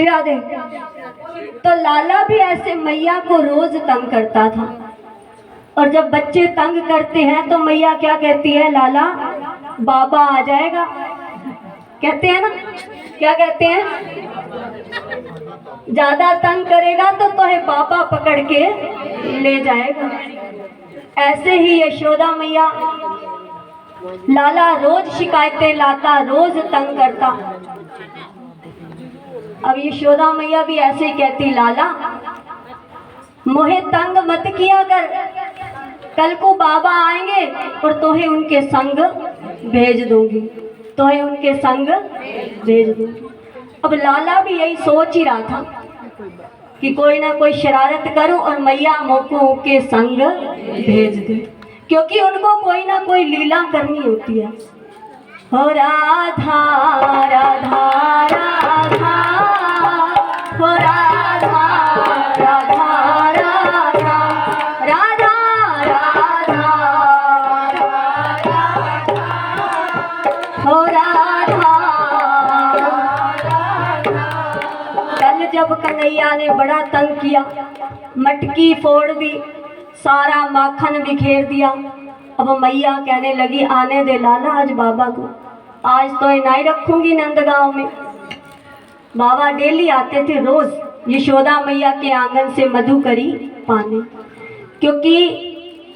राधे। तो लाला भी ऐसे मैया को रोज तंग करता था, और जब बच्चे तंग करते हैं तो मैया क्या कहती है, लाला बाबा आ जाएगा, कहते हैं ना, क्या कहते हैं, ज्यादा तंग करेगा तो तुम्हें बाबा पकड़ के ले जाएगा। ऐसे ही यशोदा मैया, लाला रोज शिकायतें लाता, रोज तंग करता। अब यशोदा मैया भी ऐसे ही कहती, लाला मोहे तंग मत किया कर, कल को बाबा आएंगे और तोहे उनके संग भेज दूंगी, तोहे उनके संग भेज दूंगी। अब लाला भी यही सोच ही रहा था कि कोई ना कोई शरारत करूं और मैया मोको के संग भेज दे, क्योंकि उनको कोई ना कोई लीला करनी होती है। हो राधा राधा राधा, हो राधा राधा राधा, राधा राधा हो राधा। कल जब कन्हैया ने बड़ा तंग किया, मटकी फोड़ दी, सारा माखन बिखेर दिया। अब मैया कहने लगी, आने दे लाला आज बाबा को, आज तो नहीं रखूंगी नंदगांव में। बाबा डेली आते थे रोज यशोदा मैया के आंगन से मधुकरी पाने, क्योंकि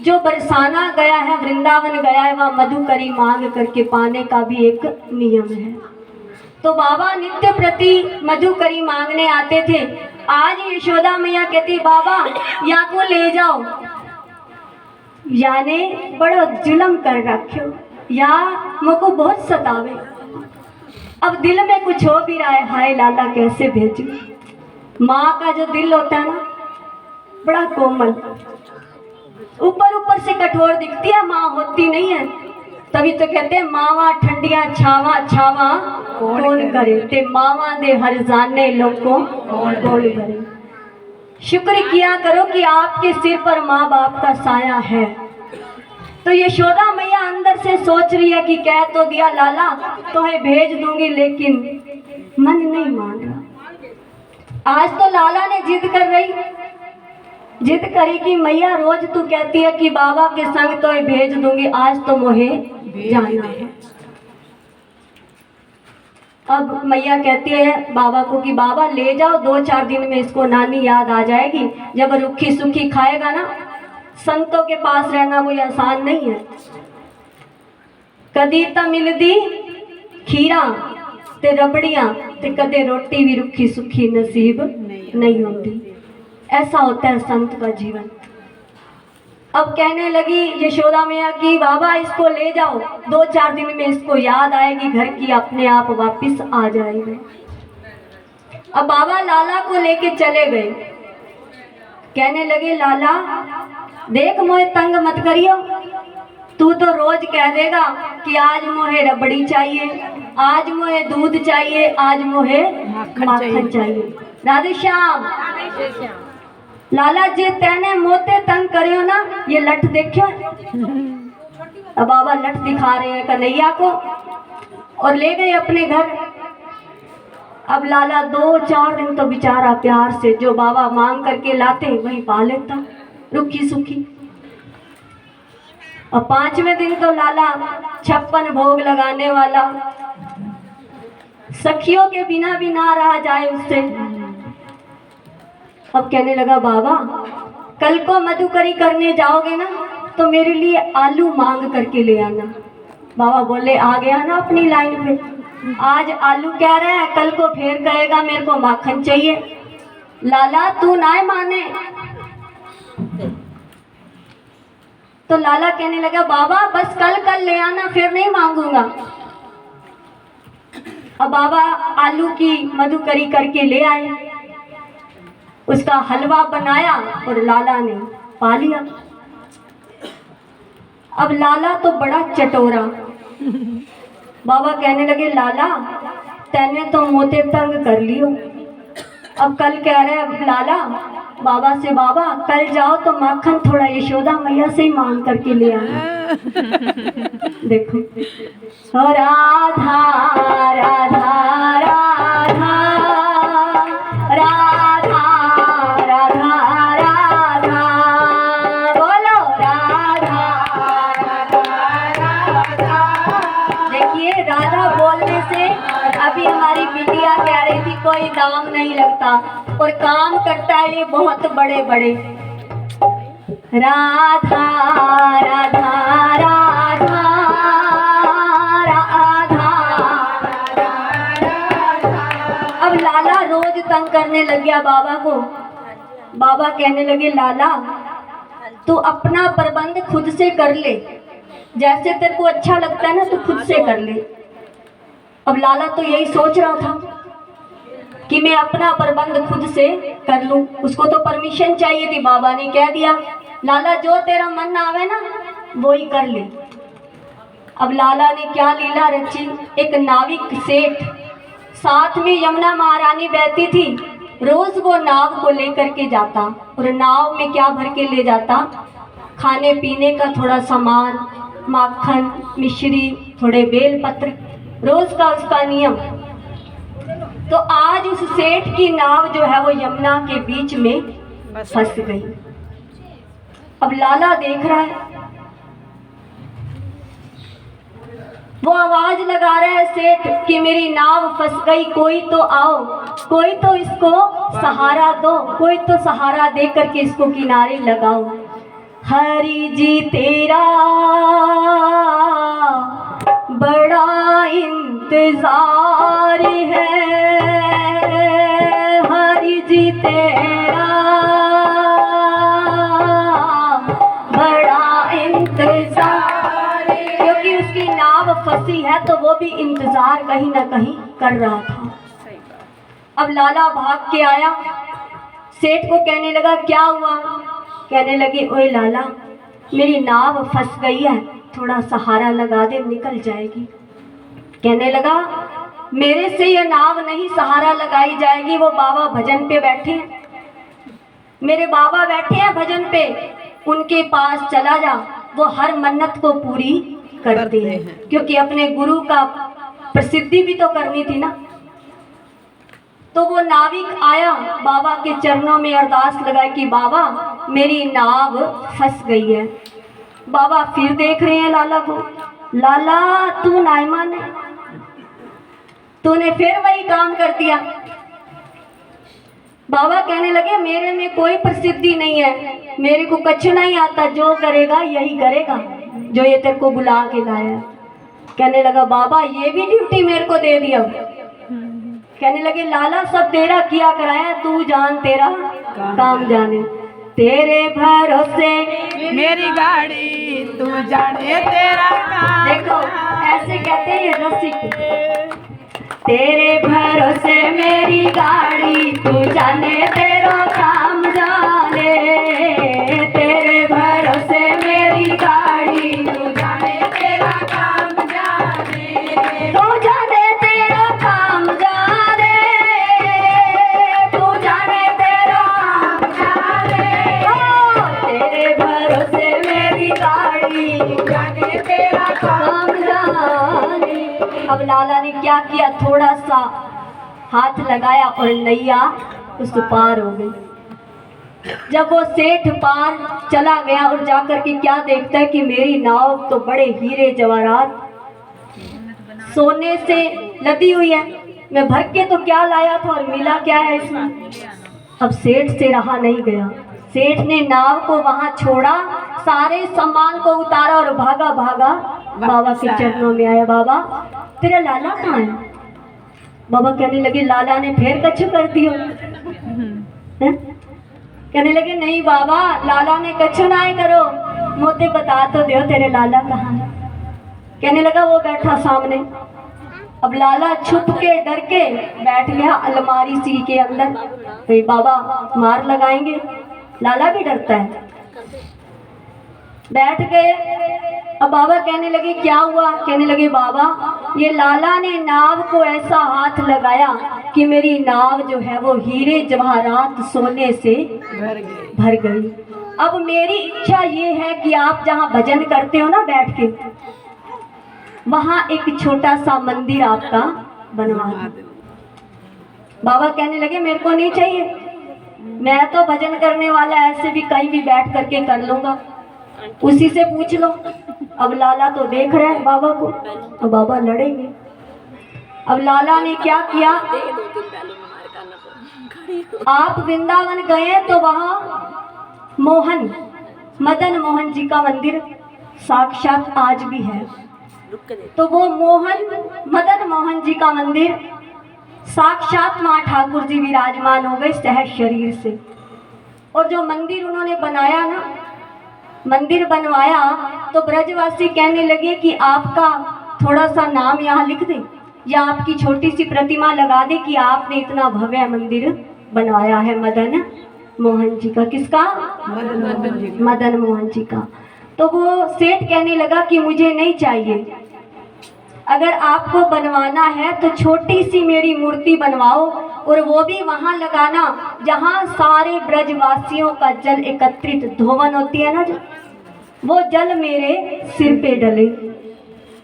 जो बरसाना गया है, वृंदावन गया है, वह मधुकरी मांग करके पाने का भी एक नियम है। तो बाबा नित्य प्रति मधुकरी मांगने आते थे। आज यशोदा मैया कहती, बाबा यहाँ को ले जाओ, याने बड़ा जुल्म कर रखो, या मुझको बहुत सतावे। अब दिल में कुछ हो भी रहा है, हाय लाला कैसे भेजूं। माँ का जो दिल होता है ना, बड़ा कोमल, ऊपर ऊपर से कठोर दिखती है, माँ होती नहीं है। तभी तो कहते हैं, मावा ठंडिया छावा छावा कौन करे, ते मावा दे हर जाने लोगों कौन करे। शुक्र किया करो कि आपके सिर पर माँ बाप का साया है। तो यशोदा मैया अंदर से सोच रही है कि कह तो दिया लाला तुम्हें भेज दूंगी, लेकिन मन नहीं मान रहा। आज तो लाला ने जिद कर रही, जिद करी कि मैया रोज तू कहती है कि बाबा के संग तो भेज दूंगी, आज तो मुझे जाना है। अब मैया कहती है बाबा को कि बाबा ले जाओ, 2-4 दिन में इसको नानी याद आ जाएगी। जब रुखी सुखी खाएगा ना, संतों के पास रहना कोई आसान नहीं है। कदी तो मिलदी खीरा ते रबड़ियां ते कदे रोटी भी रुखी सुखी नसीब नहीं होती। ऐसा होता है संत का जीवन। अब कहने लगी यशोदा मैया की, बाबा इसको ले जाओ, 2-4 दिन में इसको याद आएगी, घर की अपने आप वापस आ जाएगी। अब बाबा लाला को लेके चले गए, कहने लगे लाला देख मोहे तंग मत करियो, तू तो रोज कह देगा कि आज मोहे रबड़ी चाहिए, आज मोहे दूध चाहिए, आज मोहे माखन चाहिए। राधे श्याम। लाला जी तेने मोते तंग करियो ना, ये लठ देखियो। अब बाबा लठ दिखा रहे हैं कन्हैया को और ले गए अपने घर। अब लाला 2-4 दिन तो बेचारा प्यार से जो बाबा मांग करके लाते वही पा लेता, रुखी सुखी। और 5वें दिन तो लाला 56 भोग लगाने वाला, सखियों के बिना भी ना रहा जाए उससे। अब कहने लगा बाबा कल को मधुकरी करने जाओगे ना तो मेरे लिए आलू मांग करके ले आना। बाबा बोले आ गया ना अपनी लाइन पे, आज आलू कह रहा है, कल को फिर कहेगा मेरे को माखन चाहिए। लाला तू ना माने। तो लाला कहने लगा बाबा बस कल ले आना, फिर नहीं मांगूंगा। अब बाबा आलू की मधुकरी करके ले आए, उसका हलवा बनाया और लाला ने पा लिया। अब लाला तो बड़ा चटोरा। बाबा कहने लगे लाला तैने तो मोते तंग कर लियो। अब कल कह रहे हैं लाला बाबा से, बाबा कल जाओ तो माखन थोड़ा यशोदा मैया से ही मांग करके ले आना। देखो राधा राधा राधा कोई दाम नहीं लगता, और काम करता है ये बहुत बड़े बड़े। राधा राधा राधा राधा। अब लाला रोज तंग करने लग गया बाबा को। बाबा कहने लगे, लाला तू अपना प्रबंध खुद से कर ले, जैसे तेरे को अच्छा लगता है ना तू खुद से कर ले। अब लाला तो यही सोच रहा था कि मैं अपना प्रबंध खुद से कर लूं। उसको तो परमिशन चाहिए थी। बाबा ने कह दिया, लाला जो तेरा मन आवे ना वो ही कर ले। अब लाला ने क्या लीला रची। एक नाविक सेठ, साथ में यमुना महारानी बहती थी। रोज वो नाव को लेकर के जाता, और नाव में क्या भर के ले जाता, खाने पीने का थोड़ा सामान, माखन, मिश्री, थोड़े बेल पत्र, रोज का उसका नियम। तो आज उस सेठ की नाव जो है वो यमुना के बीच में फंस गई। अब लाला देख रहा है, वो आवाज लगा रहा है सेठ कि मेरी नाव फंस गई, कोई तो आओ, कोई तो इसको सहारा दो, कोई तो सहारा दे करके इसको किनारे लगाओ। हरि जी तेरा बड़ा इंतजार है, हरि जी तेरा बड़ा इंतजार, क्योंकि उसकी नाव फंसी है तो वो भी इंतजार कहीं ना कहीं कर रहा था। अब लाला भाग के आया, सेठ को कहने लगा, क्या हुआ? कहने लगे, ओए लाला मेरी नाव फंस गई है, थोड़ा सहारा लगा दे, निकल जाएगी। कहने लगा, मेरे से ये नाव नहीं सहारा लगाई जाएगी, वो बाबा भजन पे बैठे हैं, मेरे बाबा बैठे हैं भजन पे, उनके पास चला जा, वो हर मन्नत को पूरी करते हैं, क्योंकि अपने गुरु का प्रसिद्धि भी तो करनी थी ना। तो वो नाविक आया, बाबा के चरणों में अरदास लगाई कि बाबा मेरी नाव फंस गई है। बाबा फिर देख रहे हैं लाला को, लाला तू नाईमान है, तूने फिर वही काम कर दिया। बाबा कहने लगे, मेरे में कोई प्रसिद्धि नहीं है, मेरे को कुछ नहीं आता, जो करेगा यही करेगा जो ये तेरे को बुला के लाया। कहने लगा, बाबा ये भी ड्यूटी मेरे को दे दिया। कहने लगे, लाला सब तेरा किया कराया, तू जान तेरा काम जाने, तेरे भरोसे मेरी गाड़ी तू जाने तेरा काम। देखो ऐसे कहते हैं रसिक, तेरे भरोसे मेरी गाड़ी तू जाने तेरा काम जाने, तेरे भरोसे मेरी गाड़ी तू जाने तेरा काम जाने, तू जाने तेरा काम जाने, तू जाने तेरा काम जाने, ओ तेरे भरोसे मेरी गाड़ी तू जाने तेरा काम जाने। अब लाला ने क्या किया, थोड़ा सा हाथ लगाया और नैया उस पार हो गई। जब वो सेठ पार चला गया और जाकर के क्या देखता है कि मेरी नाव तो बड़े हीरे जवाहरात सोने से लदी हुई है, मैं भर के तो क्या लाया था और मिला क्या है इसमें। अब सेठ से रहा नहीं गया, सेठ ने नाव को वहां छोड़ा, सारे सामान को उतारा और भागा भागा बाबा के चरणों में आया। बाबा तेरा लाला कहाँ है? बाबा कहने लगे, लाला ने फिर कछु कर दियो। कहने लगे, नहीं बाबा लाला ने कछु ना करो, मोते बता तो दो तेरे लाला कहाँ है। कहने लगा, वो बैठा सामने। अब लाला छुप के डर के बैठ गया अलमारी सी के अंदर, भाई बाबा मार लगाएंगे, लाला भी डरता है। बैठ गए। अब बाबा कहने लगे, क्या हुआ? कहने लगे, बाबा ये लाला ने नाव को ऐसा हाथ लगाया कि मेरी नाव जो है वो हीरे जवाहरात सोने से भर गई। अब मेरी इच्छा ये है कि आप जहाँ भजन करते हो ना बैठ के, वहाँ एक छोटा सा मंदिर आपका बनवा दो। बाबा कहने लगे, मेरे को नहीं चाहिए, मैं तो भजन करने वाला ऐसे भी कहीं भी बैठ करके कर लूंगा, उसी से पूछ लो। अब लाला तो देख रहे हैं बाबा को, तो बाबा लड़ेंगे। अब लाला ने क्या किया, आप वृंदावन गए तो वहाँ मोहन, मदन मोहन जी का मंदिर साक्षात आज भी है। तो वो मोहन, मदन मोहन जी का मंदिर साक्षात माँ ठाकुर जी विराजमान हो गए सहज शरीर से। और जो मंदिर उन्होंने बनाया ना, मंदिर बनवाया तो ब्रजवासी कहने लगे कि आपका थोड़ा सा नाम यहाँ लिख दें या आपकी छोटी सी प्रतिमा लगा दे कि आपने इतना भव्य मंदिर बनवाया है मदन मोहन जी का। किसका? मदन मोहन जी का। तो वो सेठ कहने लगा कि मुझे नहीं चाहिए, अगर आपको बनवाना है तो छोटी सी मेरी मूर्ति बनवाओ और वो भी वहाँ लगाना जहाँ सारे ब्रजवासियों का जल एकत्रित धोवन होती है ना, जो वो जल मेरे सिर पे डले,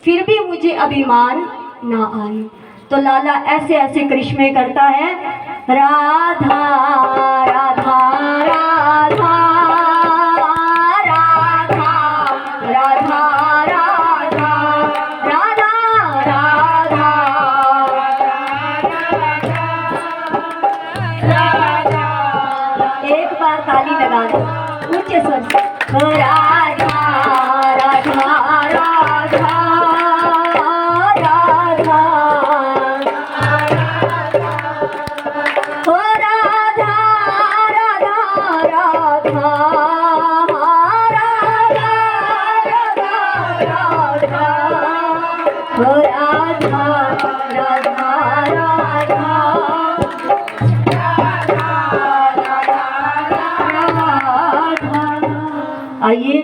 फिर भी मुझे अभिमान ना आए। तो लाला ऐसे ऐसे करिश्मे करता है, राधा राधा राधा राधा राधा राधा राधा राधा। एक बार ताली लगा दो ऊंचे स्वर से, राधा राधा राधा आइए